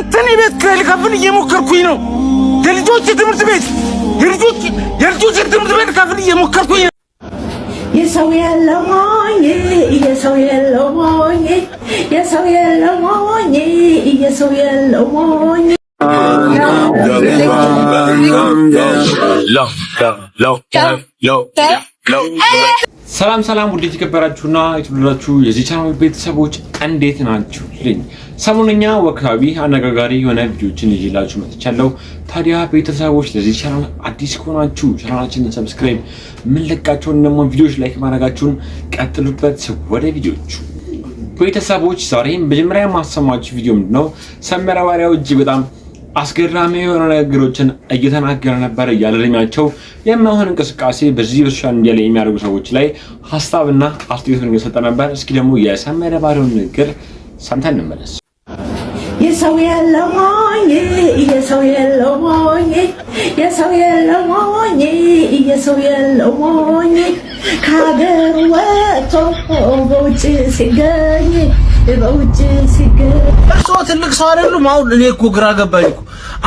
እናንተን ቤት ኪራይ ልከፍል እየሞከርኩኝ ነው። የልጆች ትምህርት ቤት ልከፍል እየሞከርኩኝ ነው። የሰው የለሞኝ የሰው የለሞኝ የሰው የለሞኝ የሰው የለሞኝ ሰላም ውድ የተከበራችሁና የተወደዳችሁ የዚህ ቻናል ቤተሰቦች እንዴት ናችሁ? ሰሞኑኛ ወቅታዊ አነጋጋሪ የሆነ ቪዲዮችን ይዤላችሁ መጥቻለሁ። ታዲያ ቤተሰቦች ለዚህ ቻናል አዲስ ከሆናችሁ ቻናላችንን ሰብስክራይብ፣ የምንለቃቸውን ደግሞ ቪዲዮዎች ላይክ ማድረጋችሁን ቀጥሉበት። ወደ ቪዲዮቹ ቤተሰቦች ዛሬ መጀመሪያ ማሰማችሁ ቪዲዮ ምንድነው? ሰመረ ባሪያው እጅግ በጣም አስገራሚ የሆነ ነገሮችን እየተናገረ ነበር። ያለለኛቸው የማይሆን እንቅስቃሴ በዚህ ሶሻል ሚዲያ ላይ የሚያደርጉ ሰዎች ላይ ሐሳብና አስተያየቱን እየሰጠ ነበር። እስኪ ደግሞ የሰመረ ባሪያውን ንግግር ሰምተን እንመለስ። የሰው የለሞኝ የሰው የለሞኝ የሰው የለሞኝ የሰው የለሞኝ ከሀገር ወጥቶ በውጭ ሲገኝ እርሶ ትልቅ ሰው አይደሉም? አሁን እኔ እኮ ግራ ገባኝ እኮ።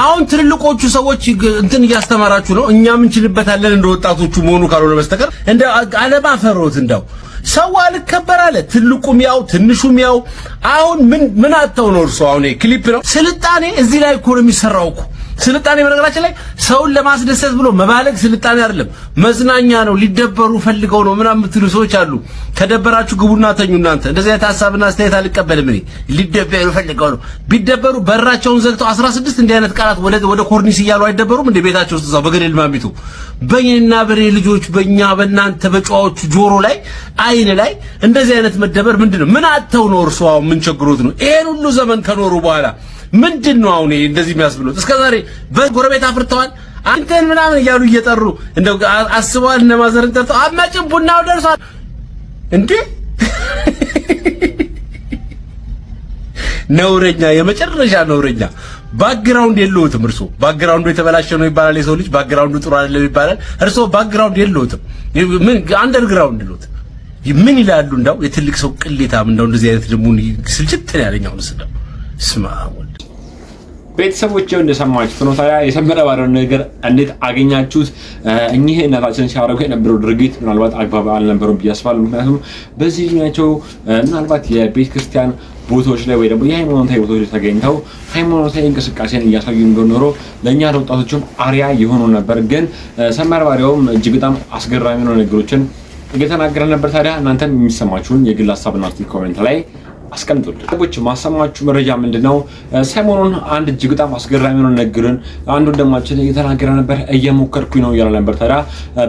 አሁን ትልልቆቹ ሰዎች እንትን እያስተማራችሁ ነው። እኛም እንችልበታለን እንደ ወጣቶቹ መሆኑ ካልሆነ በስተቀር እንደ አለማፈሮት እንደው ሰው አልከበር አለ። ትልቁም ያው ትንሹም ያው። አሁን ምን አጥተው ነው እርሶ? አሁን ክሊፕ ነው ስልጣኔ እዚህ ላይ እኮ ነው የሚሰራው እኮ። ስልጣኔ በነገራችን ላይ ሰውን ለማስደሰት ብሎ መባለግ ስልጣኔ አይደለም፣ መዝናኛ ነው። ሊደበሩ ፈልገው ነው ምናምን የምትሉ ሰዎች አሉ። ከደበራችሁ ግቡና ተኙ እናንተ። እንደዚህ አይነት ሐሳብና አስተያየት አልቀበልም እኔ። ሊደበሩ ፈልገው ነው። ቢደበሩ በራቸውን ዘግተው 16 እንዲህ አይነት ቃላት ወደ ኮርኒስ እያሉ አይደበሩም እንደ ቤታቸው ውስጥ እዛው በገደል ማሚቱ። በእኛና በሬ ልጆች በእኛ በእናንተ በጨዋዎቹ ጆሮ ላይ አይን ላይ እንደዚህ አይነት መደበር ምንድነው? ምን አጥተው ነው እርሱ? አሁን ምን ቸግሮት ነው ይሄን ሁሉ ዘመን ከኖሩ በኋላ ምንድነው አሁን እንደዚህ የሚያስብሉት? እስከዛሬ በጎረቤት አፍርተዋል አንተን ምናምን እያሉ እየጠሩ እንደው አስበዋል። እነ ማዘርን ጠርተው አመጭም ቡናው ደርሷል እንዴ! ነውረኛ፣ የመጨረሻ ነውረኛ። ባክግራውንድ የለውትም እርሶ። ባክግራውንዱ የተበላሸ ነው ይባላል የሰው ልጅ። ባክግራውንዱ ጥሩ አይደለም ይባላል። እርሶ ባክግራውንድ የለውትም። ምን አንደርግራውንድ ይሉት ምን ይላሉ? እንደው የትልቅ ሰው ቅሌታም። እንደው እንደዚህ አይነት ደግሞ ስልችት ያለኝ አሁን ስለ ስማ ቤተሰቦች እንደሰማችሁት ነው። ታዲያ የሰመረ ባሪያውን ነገር እንዴት አገኛችሁት? እኚህ እናታችን ሲያደርጉ የነበረው ድርጊት ምናልባት አግባብ አልነበረም ብዬ አስባለሁ። ምክንያቱም በዚህ እድሜያቸው ምናልባት የቤተ ክርስቲያን ቦታዎች ላይ ወይ ደግሞ የሃይማኖታዊ ቦታዎች ላይ ተገኝተው ሃይማኖታዊ እንቅስቃሴን እያሳዩ እንደኖሮ ለእኛ ለወጣቶችም አሪያ የሆኑ ነበር። ግን ሰመረ ባሪያውም እጅግ በጣም አስገራሚ ነው ነገሮችን እየተናገረ ነበር። ታዲያ እናንተም የሚሰማችሁን የግል ሀሳብና አስተያየት ኮሜንት ላይ አስቀምጡልኝ። ሰዎች ማሰማችሁ መረጃ ምንድነው? ሰሞኑን አንድ እጅግ በጣም አስገራሚ ነው ነገርን አንዱ ወንድማችን እየተናገረ ነበር። እየሞከርኩኝ ነው እያለ ነበር። ታዲያ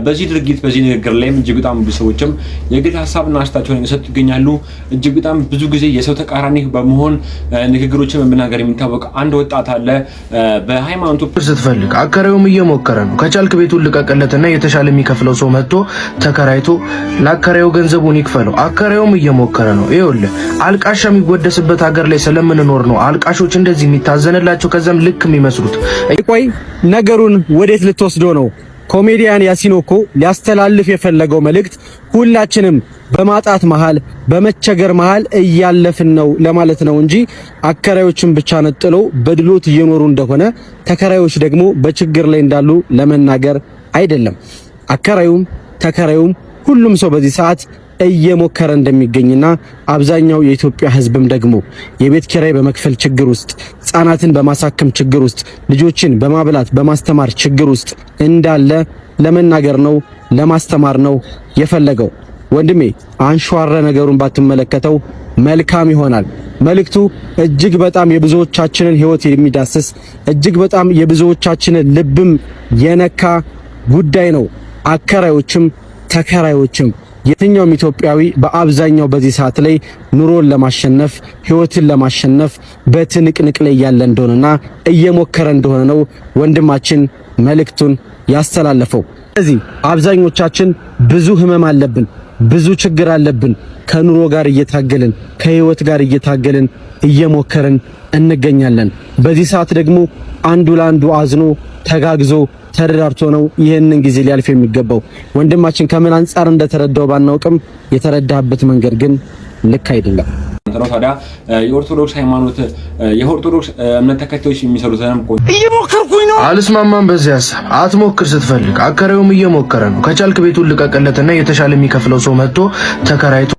በዚህ ድርጊት በዚህ ንግግር ላይም እጅግ በጣም ብዙ ሰዎችም የግል ሀሳብና አስተያየታቸውን እየሰጡ ይገኛሉ። እጅግ በጣም ብዙ ጊዜ የሰው ተቃራኒ በመሆን ንግግሮችን በመናገር የሚታወቅ አንድ ወጣት አለ። በሃይማኖቱ ስትፈልግ አከራዩም እየሞከረ ነው። ከቻልክ ቤቱን ልቀቅለትና የተሻለ የሚከፍለው ሰው መጥቶ ተከራይቶ ለአከራዩ ገንዘቡን ይክፈለው። አከራዩም እየሞከረ ነው። ይኸውልህ አልቃሻ የሚወደስበት ሀገር ላይ ስለምንኖር ነው አልቃሾች እንደዚህ የሚታዘንላቸው ከዛም ልክ የሚመስሉት። ቆይ ነገሩን ወዴት ልትወስዶ ነው? ኮሜዲያን ያሲን እኮ ሊያስተላልፍ የፈለገው መልእክት ሁላችንም በማጣት መሃል በመቸገር መሃል እያለፍን ነው ለማለት ነው እንጂ አከራዮችን ብቻ ነጥሎ በድሎት እየኖሩ እንደሆነ ተከራዮች ደግሞ በችግር ላይ እንዳሉ ለመናገር አይደለም። አከራዩም ተከራዩም ሁሉም ሰው በዚህ ሰዓት እየሞከረ እንደሚገኝና አብዛኛው የኢትዮጵያ ሕዝብም ደግሞ የቤት ኪራይ በመክፈል ችግር ውስጥ፣ ሕፃናትን በማሳከም ችግር ውስጥ፣ ልጆችን በማብላት በማስተማር ችግር ውስጥ እንዳለ ለመናገር ነው ለማስተማር ነው የፈለገው። ወንድሜ አንሿረ ነገሩን ባትመለከተው መልካም ይሆናል። መልእክቱ እጅግ በጣም የብዙዎቻችንን ሕይወት የሚዳስስ እጅግ በጣም የብዙዎቻችንን ልብም የነካ ጉዳይ ነው። አከራዮችም ተከራዮችም የትኛውም ኢትዮጵያዊ በአብዛኛው በዚህ ሰዓት ላይ ኑሮን ለማሸነፍ ህይወትን ለማሸነፍ በትንቅንቅ ላይ ያለ እንደሆነና እየሞከረ እንደሆነ ነው ወንድማችን መልእክቱን ያስተላለፈው። ስለዚህ አብዛኞቻችን ብዙ ህመም አለብን፣ ብዙ ችግር አለብን። ከኑሮ ጋር እየታገልን ከህይወት ጋር እየታገልን እየሞከርን እንገኛለን። በዚህ ሰዓት ደግሞ አንዱ ለአንዱ አዝኖ ተጋግዞ ተረዳርቶ ነው ይሄንን ጊዜ ሊያልፍ የሚገባው። ወንድማችን ከምን አንፃር እንደተረዳው ባናውቅም የተረዳበት መንገድ ግን ልክ አይደለም። እናንተ ነው። ታዲያ የኦርቶዶክስ ሃይማኖት የኦርቶዶክስ እምነት ተከታዮች የሚሰሩትንም እየሞከርኩኝ ነው። አልስማማም በዚህ ሐሳብ። አትሞክር ስትፈልግ አከራዩም እየሞከረ ነው። ከቻልክ ቤቱን ልቀቅለትና የተሻለ የሚከፍለው ሰው መጥቶ ተከራይቶ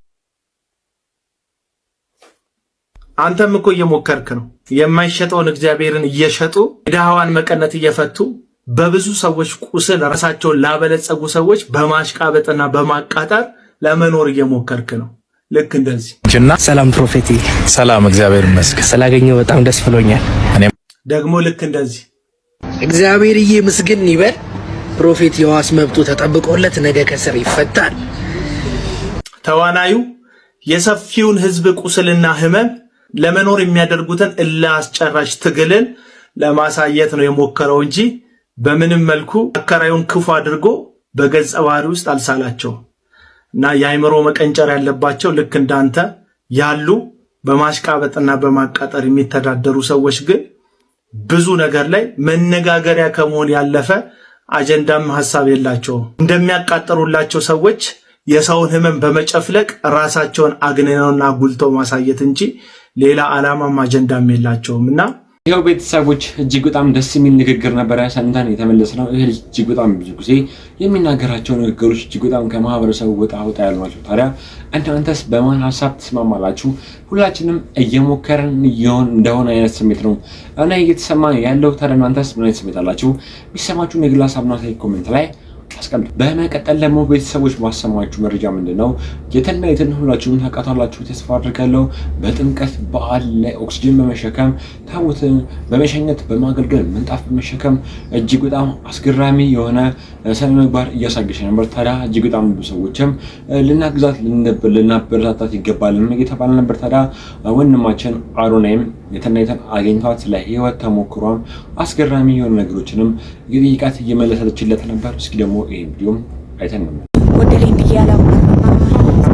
አንተም እኮ እየሞከርክ ነው። የማይሸጠውን እግዚአብሔርን እየሸጡ የድሃዋን መቀነት እየፈቱ በብዙ ሰዎች ቁስል ራሳቸውን ላበለጸጉ ሰዎች በማሽቃበጥና በማቃጠር ለመኖር እየሞከርክ ነው። ልክ እንደዚህ ሰላም ፕሮፌቲ። ሰላም እግዚአብሔር ይመስገን። ስላገኘው በጣም ደስ ብሎኛል። ደግሞ ልክ እንደዚህ እግዚአብሔርዬ ምስግን ይበል። ፕሮፌት የዋስ መብቱ ተጠብቆለት ነገ ከስር ይፈታል። ተዋናዩ የሰፊውን ህዝብ ቁስልና ህመም ለመኖር የሚያደርጉትን እልህ አስጨራሽ ትግልን ለማሳየት ነው የሞከረው እንጂ በምንም መልኩ አከራዩን ክፉ አድርጎ በገጸ ባህሪ ውስጥ አልሳላቸውም። እና የአይምሮ መቀንጨር ያለባቸው ልክ እንዳንተ ያሉ በማሽቃበጥና በማቃጠር የሚተዳደሩ ሰዎች ግን ብዙ ነገር ላይ መነጋገሪያ ከመሆን ያለፈ አጀንዳም ሐሳብ የላቸውም። እንደሚያቃጠሩላቸው ሰዎች የሰውን ህመም በመጨፍለቅ ራሳቸውን አግንነውና ጉልተው ማሳየት እንጂ ሌላ ዓላማም አጀንዳም የላቸውምና ይሄው ቤተሰቦች እጅግ በጣም ደስ የሚል ንግግር ነበር ሰምተን የተመለስነው። ይሄ እጅግ በጣም ብዙ ጊዜ የሚናገራቸው ንግግሮች እጅግ በጣም ከማህበረሰቡ ወጣ ያሉ ናቸው። ታዲያ እናንተስ በማን ሐሳብ ተስማማላችሁ? ሁላችንም እየሞከርን እንደሆነ አይነት ስሜት ነው እና እየተሰማን ያለው። ታዲያ እናንተስ ምን አይነት ስሜት አላችሁ? የሚሰማችሁ የግል ሐሳብና ኮሜንት ላይ አስቀምጡ። በመቀጠል ደግሞ ቤተሰቦች ማሰማችሁ መረጃ ምንድነው? የተናይተን ሁላችሁም ታውቃላችሁ ተስፋ አድርጋለሁ። በጥምቀት በዓል ላይ ኦክሲጅን በመሸከም ታቦትን በመሸኘት በማገልገል ምንጣፍ በመሸከም እጅግ በጣም አስገራሚ የሆነ ስነ ምግባር እያሳገች ነበር። ታዲያ እጅግ በጣም ብዙ ሰዎችም ልናግዛት ልናበረታታት ይገባል እየተባለ ነበር። ታዲያ ወንድማችን አሮናይም የተናይተን አገኝቷት ስለ ህይወት ተሞክሯም አስገራሚ የሆኑ ነገሮችንም ይቃት እየመለሰችለት ነበር። እስኪ ደግሞ ይሄን ቪዲዮም አይተን ነው ወደ ላይ እንዲያላም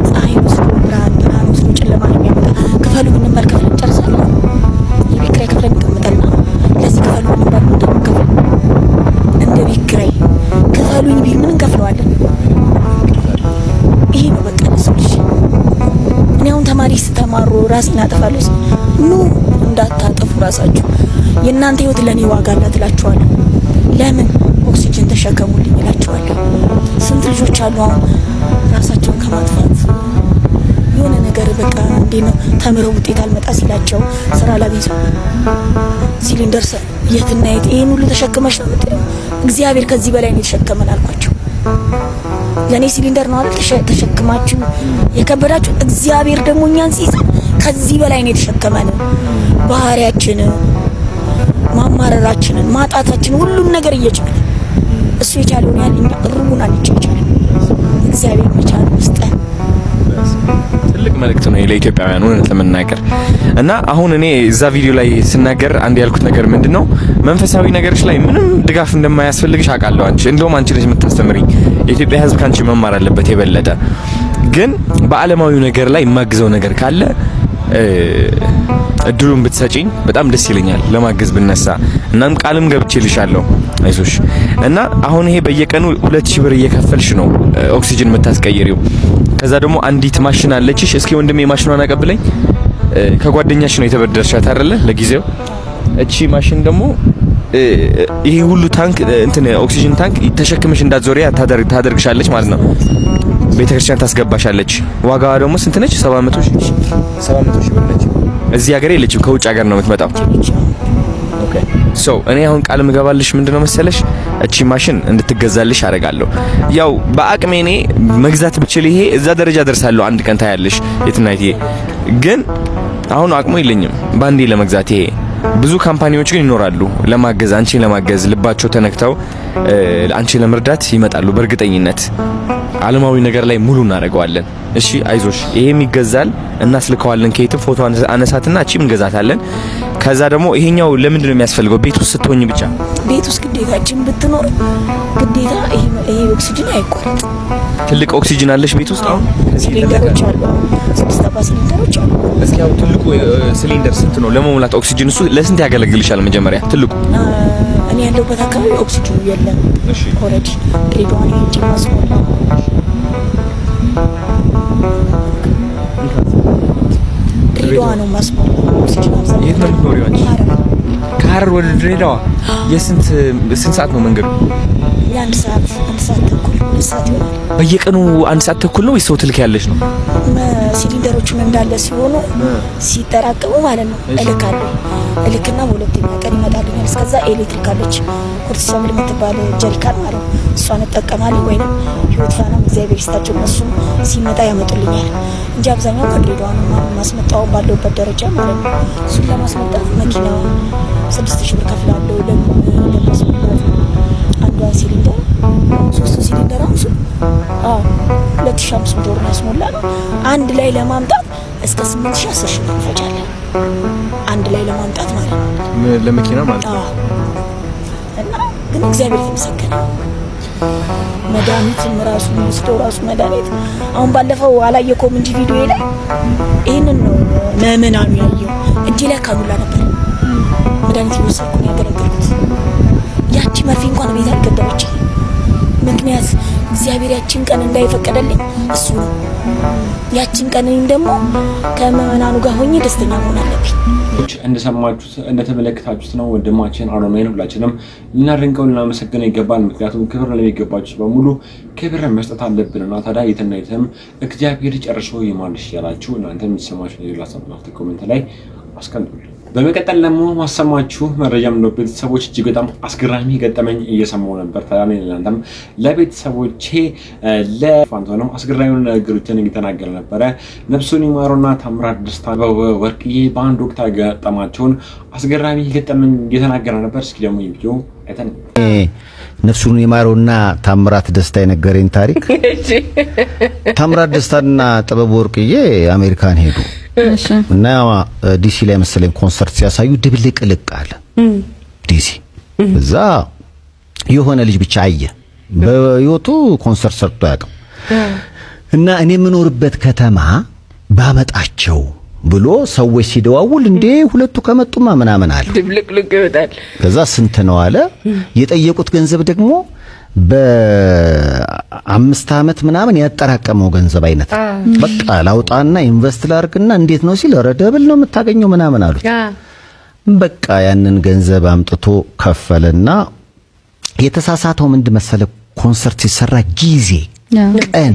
ፀሐይ ወስዶ ብርሃን ወስዶ ጨለማ የሚያመጣ ክፈሉ እንመልከት እንጨርሳለን። የቤት ኪራይ ክፍለን እንቀምጠና ለዚህ ክፈሉ እንባል እንደምከፍል እንደ ቤት ኪራይ ክፈሉኝ ቢል ምን እንከፍለዋለን? ይሄ ነው በቃ ለሰዎች። እኔ አሁን ተማሪ ስተማሩ ራሴን አጠፋለሁ። ኑ እንዳታጠፉ ራሳችሁ። የእናንተ ህይወት ለኔ ዋጋ አላት እላችኋለሁ። ለምን ኦክሲጅን ተሸከሙልኝ እላችኋለሁ። ስንት ልጆች አሉ አሁን ራሳቸውን ከማጥፋት የሆነ ነገር በቃ እንዴ ነው ተምረው ውጤት አልመጣ ሲላቸው ስራ ላገኝ ሲሊንደር የትና የት ይሄን ሁሉ ተሸክመሽ ነው የምትለው? እግዚአብሔር ከዚህ በላይ ነው የተሸከመን አልኳቸው። ለኔ ሲሊንደር ነው አይደል ተሸክማችሁ የከበዳችሁ። እግዚአብሔር ደግሞ እኛን ሲይዘን ከዚህ በላይ ነው የተሸከመን። ባህሪያችን ማማረራችንን ማጣታችን ሁሉም ነገር እየቻለ እሱ የቻለውን ያህል እኛ ሩቡን አንቻቻለን። እግዚአብሔር የቻለ ውስጥ ትልቅ መልእክት ነው ለኢትዮጵያውያን እውነት ለመናገር እና አሁን እኔ እዛ ቪዲዮ ላይ ስናገር አንድ ያልኩት ነገር ምንድነው መንፈሳዊ ነገሮች ላይ ምንም ድጋፍ እንደማያስፈልግሽ አውቃለሁ። እንደውም አንቺ ልጅ የምታስተምሪኝ የኢትዮጵያ ሕዝብ ካንቺ መማር አለበት የበለጠ። ግን በዓለማዊ ነገር ላይ የማግዘው ነገር ካለ እድሉን ብትሰጪኝ በጣም ደስ ይለኛል ለማገዝ ብነሳ። እናም ቃልም ገብቼልሻለሁ አይዞሽ። እና አሁን ይሄ በየቀኑ 2000 ብር እየከፈልሽ ነው ኦክሲጅን የምታስቀይሪው። ከዛ ደግሞ አንዲት ማሽን አለችሽ። እስኪ ወንድሜ ማሽኗን አቀብለኝ። ከጓደኛሽ ነው የተበደርሻት አይደለ ለጊዜው። እቺ ማሽን ደግሞ ይሄ ሁሉ ታንክ እንትን ኦክሲጅን ታንክ ተሸክመሽ እንዳትዞሪያ ታደርግሻለች ማለት ነው። ቤተክርስቲያን ታስገባሻለች። ዋጋዋ ደግሞ ስንት ነች? 700 ሺህ ብር ነች። እዚህ ሀገር የለችም፣ ከውጭ ሀገር ነው የምትመጣው። ኦኬ ሶ እኔ አሁን ቃል ምገባልሽ ምንድነው መሰለሽ እቺ ማሽን እንድትገዛልሽ አደርጋለሁ። ያው በአቅሜ እኔ መግዛት ብችል ይሄ እዛ ደረጃ ደርሳለሁ አንድ ቀን ታያለሽ የትናይት። ግን አሁን አቅሙ የለኝም ባንዴ ለመግዛት። ይሄ ብዙ ካምፓኒዎች ግን ይኖራሉ ለማገዝ፣ አንቺን ለማገዝ ልባቸው ተነክተው አንቺን ለመርዳት ይመጣሉ በእርግጠኝነት። ዓለማዊ ነገር ላይ ሙሉ እናደርገዋለን። እሺ አይዞሽ፣ ይሄም ይገዛል እናስልከዋለን። ከየት ፎቶ አነሳትና እቺም እንገዛታለን። ከዛ ደግሞ ይሄኛው ለምንድን ነው የሚያስፈልገው? ቤት ውስጥ ስትሆኝ ብቻ። ቤት ውስጥ ግዴታችን ብትኖር ግዴታ ይሄ ኦክሲጅን አይቋረጥ። ትልቅ ኦክሲጅን አለሽ ቤት ውስጥ? አሁን ሲሊንደሮች አሉ፣ 6 ሲሊንደሮች አሉ። እስኪ አሁን ትልቁ ሲሊንደር ስንት ነው ለመሙላት ኦክሲጅን? እሱ ለስንት ያገለግልሻል? መጀመሪያ ትልቁ እኔ ያለሁበት አካባቢ ኦክሲጅኑ የለም። እሺ ኦሬዲ ድሬዳዋ ነው ድሬዳዋ ነው ማስሞላው። የት ነው የምትኖሪው አንቺ? ከሐረር ወደ ድሬዳዋ የስንት ሰዓት ነው መንገዱ? የአንድ ሰዓት ተኩል 2 ሰዓት ይሆናል። በየቀኑ 1 ሰዓት ተኩል ነው ወይስ ሰው ትልክ ያለሽ ነው? ሲሊንደሮቹን እንዳለ ሲሆኑ ሲጠራቀሙ ማለት ነው እልክና በሁለተኛ ቀን ይመጣልኛል። እስከዛ ኤሌክትሪክ አለች ኮርቲሰብል የምትባል ጀሪካን ማለት ነው። እሷን እጠቀማለሁ ወይንም ህይወት ፋናም እግዚአብሔር ይስጣቸው እነሱም ሲመጣ ያመጡልኛል እንጂ አብዛኛው ከድሬዳዋ ነው ማስመጣው ባለውበት ደረጃ ማለት ነው። እሱን ለማስመጣት መኪና 6000 ብር ከፍላለሁ ለማስመጣት አንዷ ሲሊንደር 3 ሲሊንደር አንሱ 2500 ብር ያስሞላ ነው። አንድ ላይ ለማምጣት እስከ 8000 10,000 ብር እንፈጃለን። አንድ ላይ ለማምጣት ማለት ነው ለመኪና ማለት ነው። እና ግን እግዚአብሔር የተመሰገነ መድኃኒትም ራሱ ወስደው ራሱ መድኃኒት አሁን ባለፈው አላየከውም እንጂ ቪዲዮ ላይ ይሄንን ነው ምዕመናኑ ያየው። እጄ ላይ ካኑላ ነበር መድኃኒት እየወሰድኩ ነው ያገለገልኩት። ያቺ መርፌ እንኳን ቤት አልገደለች። ምክንያት እግዚአብሔር ያቺን ቀን እንዳይፈቀደልኝ እሱ ነው። ያቺን ቀን እኔም ደግሞ ከምዕመናኑ ጋር ሆኜ ደስተኛ መሆን አለብኝ። እንደሰማችሁት እንደተመለከታችሁት ነው ወንድማችን አሮሜን ሁላችንም ልናደንቀው ልናመሰግነው ይገባል። ምክንያቱም ክብር ለሚገባችሁ በሙሉ ክብር መስጠት አለብንና ታዲያ የትም እግዚአብሔር ጨርሶ ይማልሽ ያላችሁ እናንተ የሚሰማችሁ ሌላ ሰብናፍት ኮሜንት ላይ አስቀምጡልኝ። በመቀጠል ደግሞ ማሰማችሁ መረጃም ነው ቤተሰቦች እጅግ በጣም አስገራሚ ገጠመኝ እየሰማሁ ነበር። ታዲያ እናንተም ለቤተሰቦቼ ለፋንቶንም አስገራሚ ነገሮችን እየተናገረ ነበረ። ነፍሱን ይማሩና ታምራት ደስታ ወርቅዬ በአንድ ወቅት ያጋጠማቸውን አስገራሚ ገጠመኝ እየተናገረ ነበር። እስኪ ደግሞ ይሄው አይተን ነፍሱን ይማሩና ታምራት ደስታ የነገረኝ ታሪክ ታምራት ደስታና ጥበብ ወርቅዬ አሜሪካን ሄዱ እና ዲሲ ላይ መሰለኝ ኮንሰርት ሲያሳዩ ድብልቅልቅ አለ ዲሲ። እዛ የሆነ ልጅ ብቻ አየ በህይወቱ ኮንሰርት ሰርቶ ያውቅም እና እኔ የምኖርበት ከተማ ባመጣቸው ብሎ ሰዎች ሲደዋውል እንዴ ሁለቱ ከመጡማ ምናምን አለ ድብልቅልቅ ይወጣል። ከዛ ስንት ነው አለ የጠየቁት ገንዘብ ደግሞ በ5 ዓመት ምናምን ያጠራቀመው ገንዘብ አይነት በቃ ላውጣና ኢንቨስት ላርግና እንዴት ነው ሲል ረደብል ነው የምታገኘው ምናምን አሉት። በቃ ያንን ገንዘብ አምጥቶ ከፈለና የተሳሳተው ምንድን መሰለ ኮንሰርት ሲሰራ ጊዜ ቀን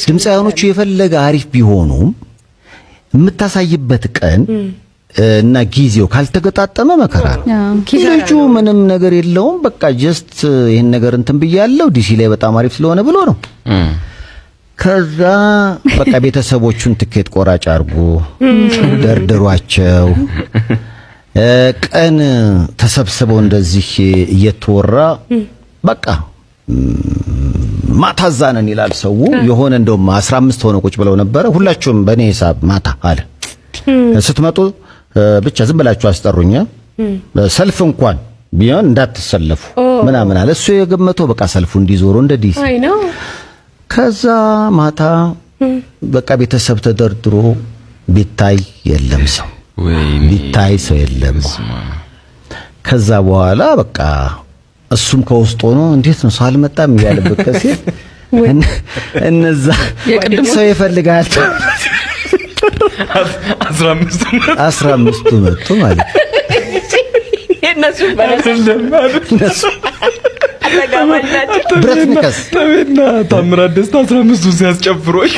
ድምፃውያኖቹ የፈለገ አሪፍ ቢሆኑም የምታሳይበት ቀን እና ጊዜው ካልተገጣጠመ መከራ ነው። ልጁ ምንም ነገር የለውም በቃ ጀስት ይሄን ነገር እንትን ብያለሁ ዲሲ ላይ በጣም አሪፍ ስለሆነ ብሎ ነው። ከዛ በቃ ቤተሰቦቹን ትኬት ቆራጭ አርጎ ደርድሯቸው ቀን ተሰብስበው እንደዚህ እየተወራ በቃ ማታ ዛነን ይላል ሰው። የሆነ እንደውም 15 ሆነ ቁጭ ብለው ነበር። ሁላችሁም በእኔ ሂሳብ ማታ አለ ስትመጡ ብቻ ዝም ብላችሁ አስጠሩኛ ሰልፍ እንኳን ቢሆን እንዳትሰለፉ ምናምን አለ። እሱ የገመተው በቃ ሰልፉ እንዲዞሩ እንደ ዲሲ። ከዛ ማታ በቃ ቤተሰብ ተደርድሮ ቢታይ የለም ሰው ቢታይ ሰው የለም። ከዛ በኋላ በቃ እሱም ከውስጥ ሆኖ እንዴት ነው ሰው አልመጣም ያለበት ከሲል እነዛ ሰው ይፈልጋል 15 መጡ ማለት የነሱ ብረት ንቀስ ተቤና ታምራት ደስታ 15 ሲያስጨፍሮሽ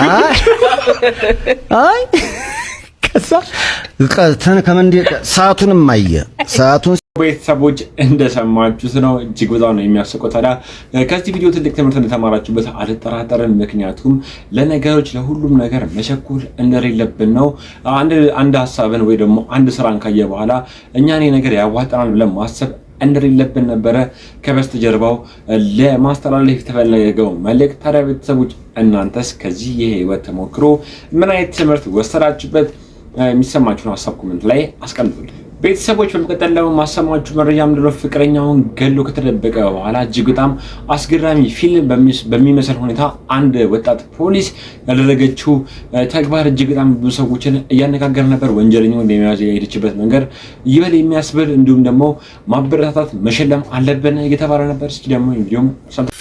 አይ ከዛ ከመንዴ ሰዓቱንም አየ ሰዓቱን ቤተሰቦች እንደሰማችሁት ነው። እጅግ በጣም ነው የሚያስቆው። ታዲያ ከዚህ ቪዲዮ ትልቅ ትምህርት እንደተማራችሁበት አልጠራጠርም። ምክንያቱም ለነገሮች ለሁሉም ነገር መቸኮል እንደሌለብን ነው። አንድ ሐሳብን ወይ ደግሞ አንድ ስራን ካየ በኋላ እኛን ነገር ያዋጣናል ብለን ማሰብ እንደሌለብን ነበረ ከበስተጀርባው ለማስተላለፍ የተፈለገው መልእክት። ታዲያ ቤተሰቦች እናንተስ ከዚህ የህይወት ተሞክሮ ምን አይነት ትምህርት ወሰዳችሁበት? የሚሰማችሁን ሐሳብ ኮሜንት ላይ አስቀምጡልኝ። ቤተሰቦች በመቀጠል ደግሞ ማሰማችሁ መረጃ ምንድነው? ፍቅረኛውን ገሎ ከተደበቀ በኋላ እጅግ በጣም አስገራሚ ፊልም በሚመስል ሁኔታ አንድ ወጣት ፖሊስ ያደረገችው ተግባር እጅግ በጣም ብዙ ሰዎችን እያነጋገረ ነበር። ወንጀለኛውን ለመያዝ የሄደችበት መንገድ ይበል የሚያስብል እንዲሁም ደግሞ ማበረታታት መሸለም አለብን እየተባለ ነበር። እስኪ ደግሞ ቪዲዮም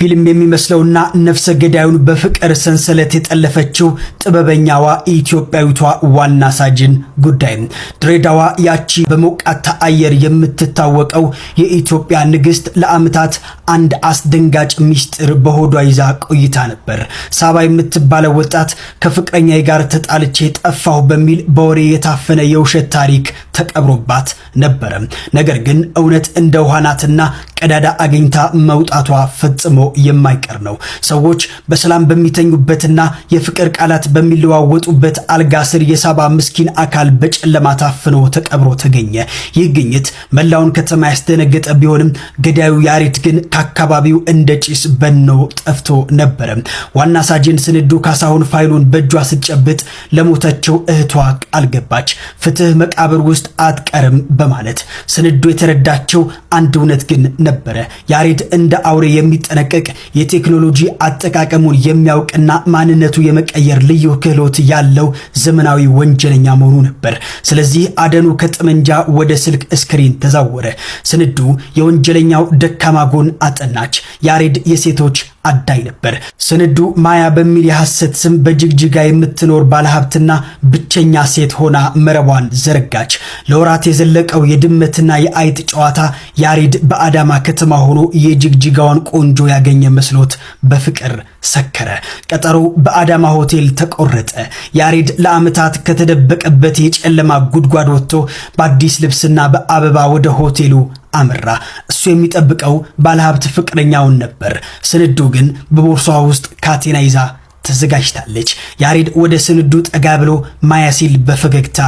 ፊልም የሚመስለውና ነፍሰ ገዳዩን በፍቅር ሰንሰለት የጠለፈችው ጥበበኛዋ ኢትዮጵያዊቷ ዋና ሳጅን ጉዳይ ድሬዳዋ ያቺ በሞቃታ አየር የምትታወቀው የኢትዮጵያ ንግስት ለዓመታት አንድ አስደንጋጭ ሚስጥር በሆዷ ይዛ ቆይታ ነበር። ሳባ የምትባለው ወጣት ከፍቅረኛዬ ጋር ተጣልቼ ጠፋሁ በሚል በወሬ የታፈነ የውሸት ታሪክ ተቀብሮባት ነበር። ነገር ግን እውነት እንደ ውሃ ናትና ቀዳዳ አግኝታ መውጣቷ ፈጽሞ የማይቀር ነው። ሰዎች በሰላም በሚተኙበትና የፍቅር ቃላት በሚለዋወጡበት አልጋ ስር የሳባ ምስኪን አካል በጨለማ ታፍኖ ተቀብሮ ተገኘ። ይህ ግኝት መላውን ከተማ ያስደነገጠ ቢሆንም ገዳዩ ያሬድ ግን ከአካባቢው እንደ ጭስ በኖ ጠፍቶ ነበር። ዋና ሳጅን ስንዱ ካሳሁን ፋይሉን በእጇ ስትጨብጥ ለሞተችው እህቷ ቃል ገባች። ፍትህ መቃብር ውስጥ አትቀርም በማለት ስንዱ የተረዳቸው አንድ እውነት ግን ነበረ። ያሬድ እንደ አውሬ የሚጠነቀቅ የቴክኖሎጂ አጠቃቀሙን የሚያውቅና ማንነቱ የመቀየር ልዩ ክህሎት ያለው ዘመናዊ ወንጀለኛ መሆኑ ነበር። ስለዚህ አደኑ ከጠመንጃ ወደ ስልክ ስክሪን ተዛወረ። ስንዱ የወንጀለኛው ደካማ ጎን አጠናች። ያሬድ የሴቶች አዳይ ነበር። ስንዱ ማያ በሚል የሐሰት ስም በጅግጅጋ የምትኖር ባለሀብትና ብቸኛ ሴት ሆና መረቧን ዘረጋች። ለወራት የዘለቀው የድመትና የአይጥ ጨዋታ ያሬድ በአዳማ ከተማ ሆኖ የጅግጅጋዋን ቆንጆ ያገኘ መስሎት በፍቅር ሰከረ። ቀጠሮ በአዳማ ሆቴል ተቆረጠ። ያሬድ ለዓመታት ከተደበቀበት የጨለማ ጉድጓድ ወጥቶ በአዲስ ልብስና በአበባ ወደ ሆቴሉ አመራ። እሱ የሚጠብቀው ባለሀብት ፍቅረኛውን ነበር። ስንዱ ግን በቦርሳዋ ውስጥ ካቴና ይዛ ተዘጋጅታለች። ያሬድ ወደ ስንዱ ጠጋ ብሎ ማያ ሲል በፈገግታ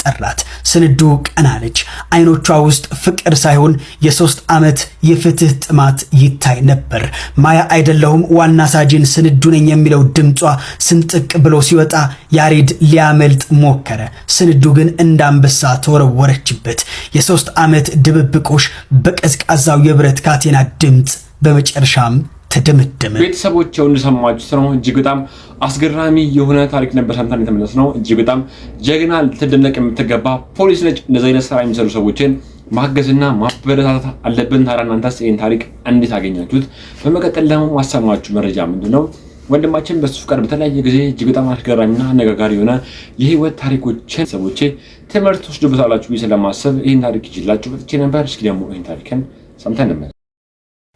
ጠራት። ስንዱ ቀናለች። አይኖቿ ውስጥ ፍቅር ሳይሆን የ3 ዓመት የፍትህ ጥማት ይታይ ነበር። ማያ አይደለሁም ዋና ሳጅን ስንዱ ነኝ የሚለው ድምጿ ስንጥቅ ብሎ ሲወጣ ያሬድ ሊያመልጥ ሞከረ። ስንዱ ግን እንዳንበሳ ተወረወረችበት። የ3 ዓመት ድብብቆሽ በቀዝቃዛው የብረት ካቴና ድምፅ በመጨረሻም ተደመደመ። ቤተሰቦቼው እንደሰማችሁት ነው። እጅግ በጣም አስገራሚ የሆነ ታሪክ ነበር ሰምተን የተመለስ ነው። እጅግ በጣም ጀግና ልትደነቅ የምትገባ ፖሊስ ነች። እንደዚህ አይነት ስራ የሚሰሩ ሰዎችን ማገዝና ማበረታታት አለብን። ታዲያ እናንተስ ይህን ታሪክ እንዴት አገኛችሁት? በመቀጠል ደግሞ ማሰማችሁ መረጃ ምንድነው? ወንድማችን በሱ ፍቃድ በተለያየ ጊዜ እጅግ በጣም አስገራሚና አነጋጋሪ የሆነ የህይወት ታሪኮችን ሰዎቼ ትምህርት ወስዱበታላችሁ ብዬ ስለማሰብ ይህን ታሪክ ይዤላችሁ መጥቼ ነበር። እስኪ ደግሞ ይህን ታሪክን ሰምተን እንመለስ።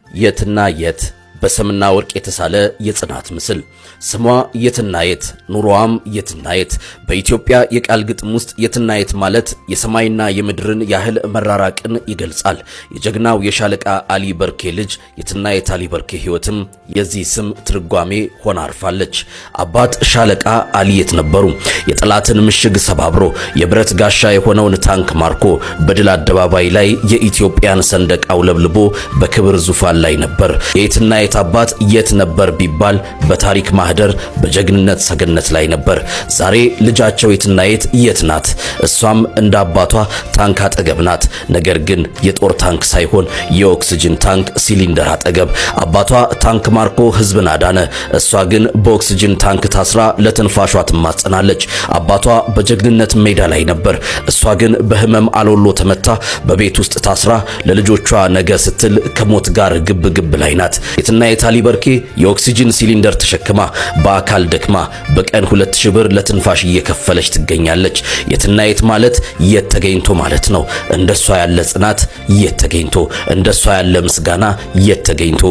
የትና የት በሰምና ወርቅ የተሳለ የጽናት ምስል ስሟ የትና የት ኑሮዋም የትና የት በኢትዮጵያ የቃል ግጥም ውስጥ የትና የት ማለት የሰማይና የምድርን ያህል መራራቅን ይገልጻል። የጀግናው የሻለቃ አሊ በርኬ ልጅ የትና የት አሊ በርኬ ህይወትም የዚህ ስም ትርጓሜ ሆና አርፋለች። አባት ሻለቃ አሊ የት ነበሩ? የጠላትን ምሽግ ሰባብሮ የብረት ጋሻ የሆነውን ታንክ ማርኮ በድል አደባባይ ላይ የኢትዮጵያን ሰንደቅ አውለብልቦ በክብር ዙፋን ላይ ነበር። የትና የት አባት የት ነበር ቢባል በታሪክ ማህደር በጀግንነት ሰገነት ላይ ነበር። ዛሬ ልጃቸው የትና የት ናት? እሷም እንደ አባቷ ታንክ አጠገብ ናት። ነገር ግን የጦር ታንክ ሳይሆን የኦክሲጅን ታንክ ሲሊንደር አጠገብ። አባቷ ታንክ ማርኮ ህዝብን አዳነ። እሷ ግን በኦክሲጅን ታንክ ታስራ ለትንፋሿ ትማጸናለች። አባቷ በጀግንነት ሜዳ ላይ ነበር። እሷ ግን በህመም አሎሎ ተመታ በቤት ውስጥ ታስራ ለልጆቿ ነገ ስትል ከሞት ጋር ግብ ግብ ላይ ናት። የትና የት አሊ በርኬ የኦክሲጅን ሲሊንደር ተሸክማ በአካል ደክማ በቀን 2000 ብር ለትንፋሽ እየከፈለች ትገኛለች። የትና የት ማለት የት ተገኝቶ ማለት ነው። እንደሷ ያለ ጽናት የት ተገኝቶ፣ እንደሷ ያለ ምስጋና የት ተገኝቶ።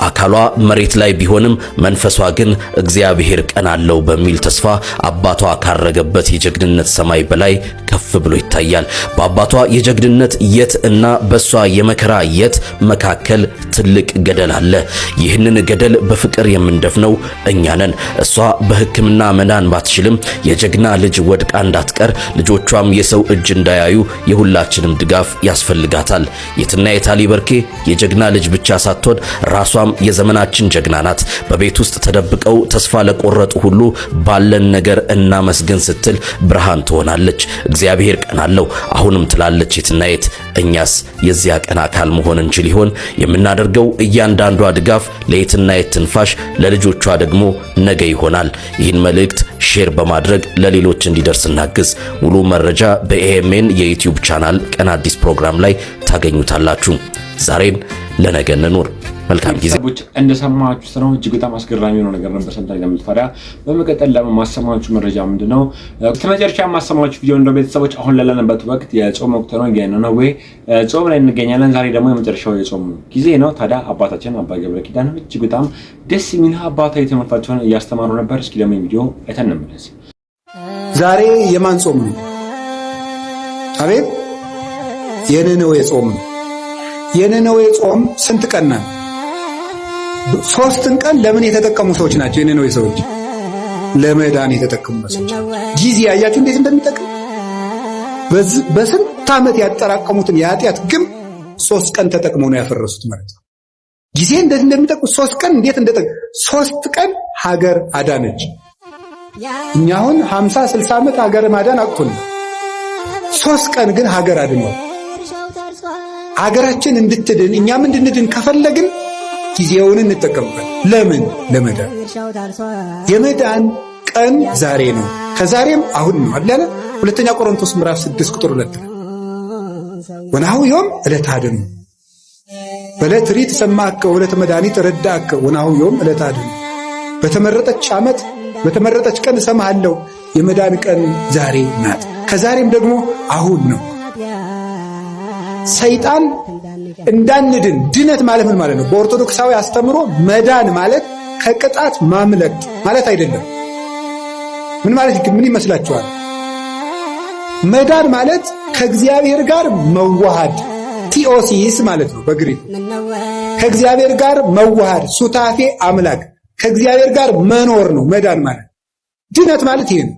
አካሏ መሬት ላይ ቢሆንም መንፈሷ ግን እግዚአብሔር ቀን አለው በሚል ተስፋ አባቷ ካረገበት የጀግንነት ሰማይ በላይ ከፍ ብሎ ይታያል። በአባቷ የጀግንነት የት እና በሷ የመከራ የት መካከል ትልቅ ገደል አለ። ይህንን ገደል በፍቅር የምንደፍነው እኛ ነን። እሷ በሕክምና መዳን ባትችልም የጀግና ልጅ ወድቃ እንዳትቀር ልጆቿም የሰው እጅ እንዳያዩ የሁላችንም ድጋፍ ያስፈልጋታል። የትና የት አሊ በርኬ የጀግና ልጅ ብቻ ሳትሆን ራሷም የዘመናችን ጀግና ናት። በቤት ውስጥ ተደብቀው ተስፋ ለቆረጡ ሁሉ ባለን ነገር እናመስግን ስትል ብርሃን ትሆናለች። እግዚአብሔር ቀን አለው አሁንም ትላለች የትና የት። እኛስ የዚያ ቀን አካል መሆን እንችል ይሆን? የምናደርገው እያንዳንዷ ድጋፍ ለየትና የት ትንፋሽ፣ ለልጆቿ ደግሞ ነገ ይሆናል። ይህን መልእክት ሼር በማድረግ ለሌሎች እንዲደርስ እናግዝ። ሙሉ መረጃ በኤኤምኤን የዩቲዩብ ቻናል ቀን አዲስ ፕሮግራም ላይ ታገኙታላችሁ። ዛሬን ለነገ እንኑር። መልካም ጊዜ። ሰዎች እንደሰማችሁት ነው። እጅግ በጣም አስገራሚ ነው ነገር ነበር ሰምታችሁ ለምትፈራ። በመቀጠል ለማሰማችሁ መረጃ ምንድነው ተመጨረሻ ማሰማችሁ ቪዲዮ እንደው ቤተሰቦች አሁን ላለንበት ወቅት የጾም ወቅት ነው። ነው ወይ ጾም ላይ እንገኛለን። ዛሬ ደግሞ የመጨረሻው የጾም ጊዜ ነው። ታዲያ አባታችን አባ ገብረ ኪዳን እጅግ በጣም ደስ የሚል አባታዊ ትምህርታቸውን እያስተማሩ ነበር። እስኪ ደግሞ ቪዲዮ አይተን እንመለስ። ዛሬ የማን ጾም ነው? አቤት የነነዌ ጾም ነው። የነነዌ ጾም ስንት ቀን ነው? 3 ቀን ለምን የተጠቀሙ ሰዎች ናቸው? የነነዌ ሰዎች ለመዳን የተጠቀሙ ሰዎች። ጊዜ አያችሁ እንዴት እንደሚጠቅም። በስንት ዓመት ያጠራቀሙትን የኃጢአት ግም 3 ቀን ተጠቅመው ነው ያፈረሱት ማለት ነው። ጊዜ እንዴት እንደሚጠቅም 3 ቀን እንዴት እንደጠቅም 3 ቀን ሀገር አዳነች። እኛ አሁን 50 60 ዓመት ሀገር ማዳን አቅቶን 3 ቀን ግን ሀገር አድኗል። ሀገራችን እንድትድን እኛም እንድንድን ከፈለግን ጊዜውን እንጠቀምበት። ለምን? ለመዳን። የመዳን ቀን ዛሬ ነው፣ ከዛሬም አሁን ነው አይደል? ሁለተኛ ቆሮንቶስ ምዕራፍ 6 ቁጥር 2 ወናሁ ዮም ዕለተ አድኑ በዕለት ሪት ሰማከ ወዕለተ መድኃኒት ረዳከ ወናሁ ዮም ዕለተ አድኑ። በተመረጠች ዓመት በተመረጠች ቀን እሰማሃለሁ። የመዳን ቀን ዛሬ ናት፣ ከዛሬም ደግሞ አሁን ነው። ሰይጣን እንዳንድን ድነት ማለት ምን ማለት ነው? በኦርቶዶክሳዊ አስተምሮ መዳን ማለት ከቅጣት ማምለጥ ማለት አይደለም። ምን ይመስላችኋል? መዳን ማለት ከእግዚአብሔር ጋር መዋሃድ ቲኦሲስ ማለት ነው በግሪክ። ከእግዚአብሔር ጋር መዋሃድ ሱታፌ አምላክ ከእግዚአብሔር ጋር መኖር ነው መዳን ማለት። ድነት ማለት ይሄ ነው።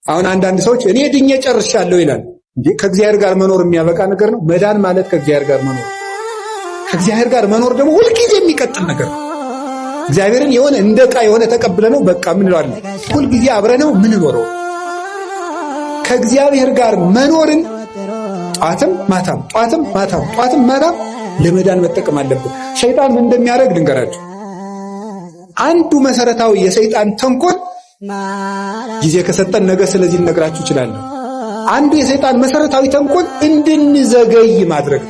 አሁን አንዳንድ ሰዎች እኔ ድኜ ጨርሻለሁ ይላል። እንዴ ከእግዚአብሔር ጋር መኖር የሚያበቃ ነገር ነው? መዳን ማለት ከእግዚአብሔር ጋር መኖር። ከእግዚአብሔር ጋር መኖር ደግሞ ሁልጊዜ የሚቀጥል ነገር ነው። እግዚአብሔርን የሆነ እንደ ዕቃ የሆነ ተቀብለ ነው በቃ ምን ይላል ሁልጊዜ አብረነው ምን ኖረው። ከእግዚአብሔር ጋር መኖርን ጧትም ማታም ጧትም ማታም ለመዳን መጠቀም አለብን። ሸይጣን ምን እንደሚያደርግ ልንገራችሁ። አንዱ መሰረታዊ የሰይጣን ተንኮል ጊዜ ከሰጠን ነገ ስለዚህ ልነግራችሁ እችላለሁ። አንዱ የሰይጣን መሰረታዊ ተንኮል እንድንዘገይ ማድረግ።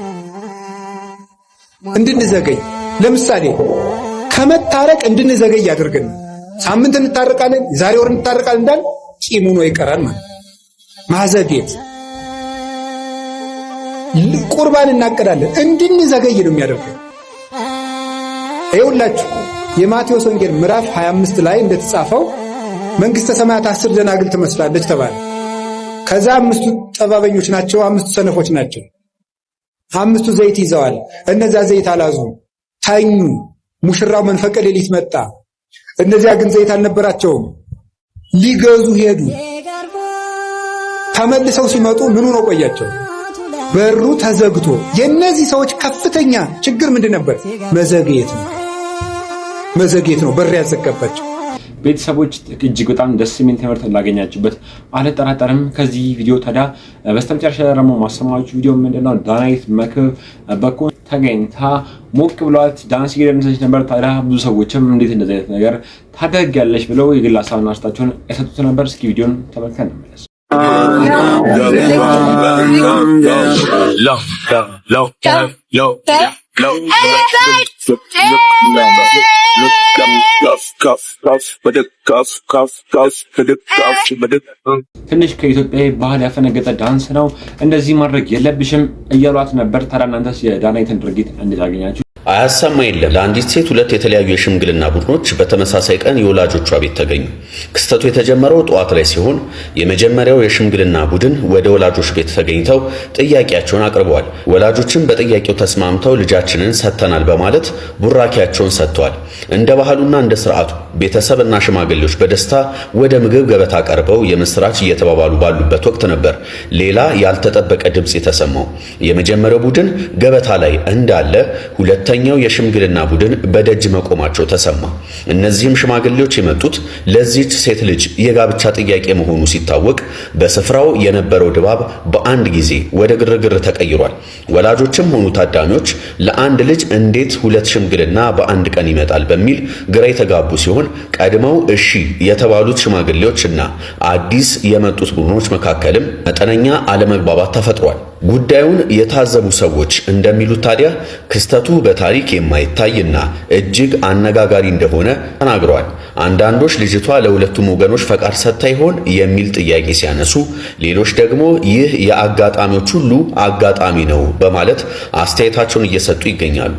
እንድንዘገይ ለምሳሌ ከመታረቅ እንድንዘገይ ያደርገን። ሳምንት እንታረቃለን፣ ዛሬ ወር እንታረቃለን እንዳል ቂሙ ነው ይቀራል ማለት ማዘግየት። ቁርባን እናቀዳለን እንድንዘገይ ነው የሚያደርገው። ይኸውላችሁ የማቴዎስ ወንጌል ምዕራፍ 25 ላይ እንደተጻፈው መንግስተ ሰማያት 10 ደናግል ትመስላለች ተባለ። ከዛ 5ቱ ጠባበኞች ናቸው፣ 5ቱ ሰነፎች ናቸው። 5ቱ ዘይት ይዘዋል፣ እነዛ ዘይት አላዙ፣ ታኙ። ሙሽራው መንፈቀ ሌሊት መጣ፣ እነዚያ ግን ዘይት አልነበራቸውም። ሊገዙ ሄዱ። ተመልሰው ሲመጡ ምኑ ነው ቆያቸው? በሩ ተዘግቶ። የነዚህ ሰዎች ከፍተኛ ችግር ምንድን ነበር? መዘግየት ነው በር ያዘጋባቸው። ቤተሰቦች እጅግ በጣም ደስ የሚል ትምህርት ላገኛችሁበት አልጠራጠርም። ከዚህ ቪዲዮ ታዲያ በስተመጨረሻ ደግሞ ማሰማችሁ ቪዲዮ ምንድነው? ዳናይት መክብብ በኮን ተገኝታ ሞቅ ብሏት ዳንስ እየደነሰች ነበር። ታዲያ ብዙ ሰዎችም እንዴት እንደዚህ አይነት ነገር ታደርጊያለሽ ብለው የግል ሀሳብና አስተያየታቸውን የሰጡት ነበር። እስኪ ቪዲዮን ተመልክተን እንመለስ። ትንሽ ከኢትዮጵያ ባህል ያፈነገጠ ዳንስ ነው፣ እንደዚህ ማድረግ የለብሽም እያሏት ነበር። ታዲያ እናንተስ የዳናይትን ድርጊት እንዴት አገኛችሁ? አያሰማ የለም። ለአንዲት ሴት 2 የተለያዩ የሽምግልና ቡድኖች በተመሳሳይ ቀን የወላጆቿ ቤት ተገኙ። ክስተቱ የተጀመረው ጠዋት ላይ ሲሆን የመጀመሪያው የሽምግልና ቡድን ወደ ወላጆች ቤት ተገኝተው ጥያቄያቸውን አቅርበዋል። ወላጆችም በጥያቄው ተስማምተው ልጃችንን ሰጥተናል በማለት ቡራኪያቸውን ሰጥተዋል። እንደ ባህሉና እንደ ስርዓቱ ቤተሰብና ሽማግሌዎች በደስታ ወደ ምግብ ገበታ ቀርበው የምስራች እየተባባሉ ባሉበት ወቅት ነበር ሌላ ያልተጠበቀ ድምጽ የተሰማው። የመጀመሪያው ቡድን ገበታ ላይ እንዳለ ሁለተኛው የሽምግልና ቡድን በደጅ መቆማቸው ተሰማ። እነዚህም ሽማግሌዎች የመጡት ለዚህች ሴት ልጅ የጋብቻ ጥያቄ መሆኑ ሲታወቅ በስፍራው የነበረው ድባብ በአንድ ጊዜ ወደ ግርግር ተቀይሯል። ወላጆችም ሆኑ ታዳሚዎች ለአንድ ልጅ እንዴት 2 ሽምግልና በአንድ ቀን ይመጣል በሚል ግራ የተጋቡ ሲሆን ቀድመው እሺ የተባሉት ሽማግሌዎችና አዲስ የመጡት ቡድኖች መካከልም መጠነኛ አለመግባባት ተፈጥሯል። ጉዳዩን የታዘቡ ሰዎች እንደሚሉት ታዲያ ክስተቱ በታሪክ የማይታይና እጅግ አነጋጋሪ እንደሆነ ተናግረዋል። አንዳንዶች ልጅቷ ለሁለቱም ወገኖች ፈቃድ ሰጥታ ይሆን የሚል ጥያቄ ሲያነሱ፣ ሌሎች ደግሞ ይህ የአጋጣሚዎች ሁሉ አጋጣሚ ነው በማለት አስተያየታቸውን እየሰጡ ይገኛሉ።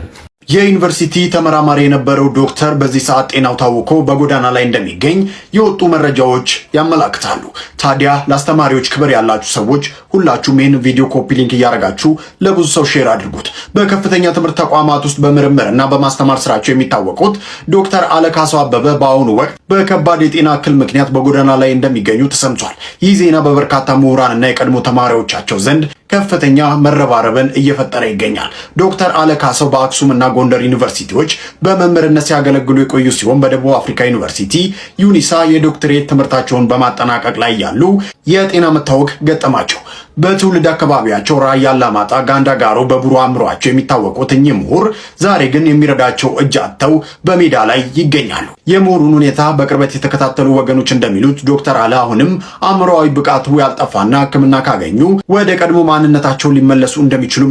የዩኒቨርሲቲ ተመራማሪ የነበረው ዶክተር በዚህ ሰዓት ጤናው ታውቆ በጎዳና ላይ እንደሚገኝ የወጡ መረጃዎች ያመላክታሉ። ታዲያ ለአስተማሪዎች ክብር ያላችሁ ሰዎች ሁላችሁም ይህን ቪዲዮ ኮፒ ሊንክ እያደረጋችሁ ለብዙ ሰው ሼር አድርጉት። በከፍተኛ ትምህርት ተቋማት ውስጥ በምርምርና በማስተማር ስራቸው የሚታወቁት ዶክተር አለካሳው አበበ በአሁኑ ወቅት በከባድ የጤና እክል ምክንያት በጎዳና ላይ እንደሚገኙ ተሰምቷል። ይህ ዜና በበርካታ ምሁራንና የቀድሞ ተማሪዎቻቸው ዘንድ ከፍተኛ መረባረብን እየፈጠረ ይገኛል። ዶክተር አለካሳው በአክሱምና ጎንደር ዩኒቨርሲቲዎች በመምህርነት ሲያገለግሉ የቆዩ ሲሆን በደቡብ አፍሪካ ዩኒቨርሲቲ ዩኒሳ የዶክትሬት ትምህርታቸውን በማጠናቀቅ ላይ ያሉ የጤና መታወክ ገጠማቸው። በትውልድ አካባቢያቸው ራያ አላማጣ፣ ጋንዳ ጋሮ በብሩህ አእምሯቸው የሚታወቁት እኚህ ምሁር ዛሬ ግን የሚረዳቸው እጅ አጥተው በሜዳ ላይ ይገኛሉ። የምሁሩን ሁኔታ በቅርበት የተከታተሉ ወገኖች እንደሚሉት ዶክተር አለ አሁንም አእምሯዊ ብቃቱ ያልጠፋና ሕክምና ካገኙ ወደ ቀድሞ ማንነታቸው ሊመለሱ እንደሚችሉ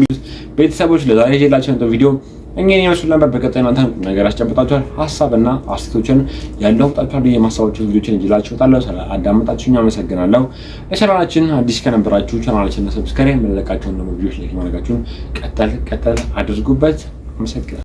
ቤተሰቦች ለዛሬ ይዤላችሁ ቪዲዮ እንግዲህ ይመስል ነበር። በቀጣይ እናንተ ነገር አስጨብጣችኋል ሐሳብና አስተያየቶችን ያለው ጣጣሉ የማሳዎችን ቪዲዮችን ይዤላችሁ እመጣለሁ። አዳመጣችሁኝ አመሰግናለሁ። ለቻናላችን አዲስ ከነበራችሁ ቻናላችንን ሰብስክራይብ፣ መለቃችሁን ደግሞ ቪዲዮች ላይ ማድረጋችሁን ቀጠል አድርጉበት። አመሰግናለሁ።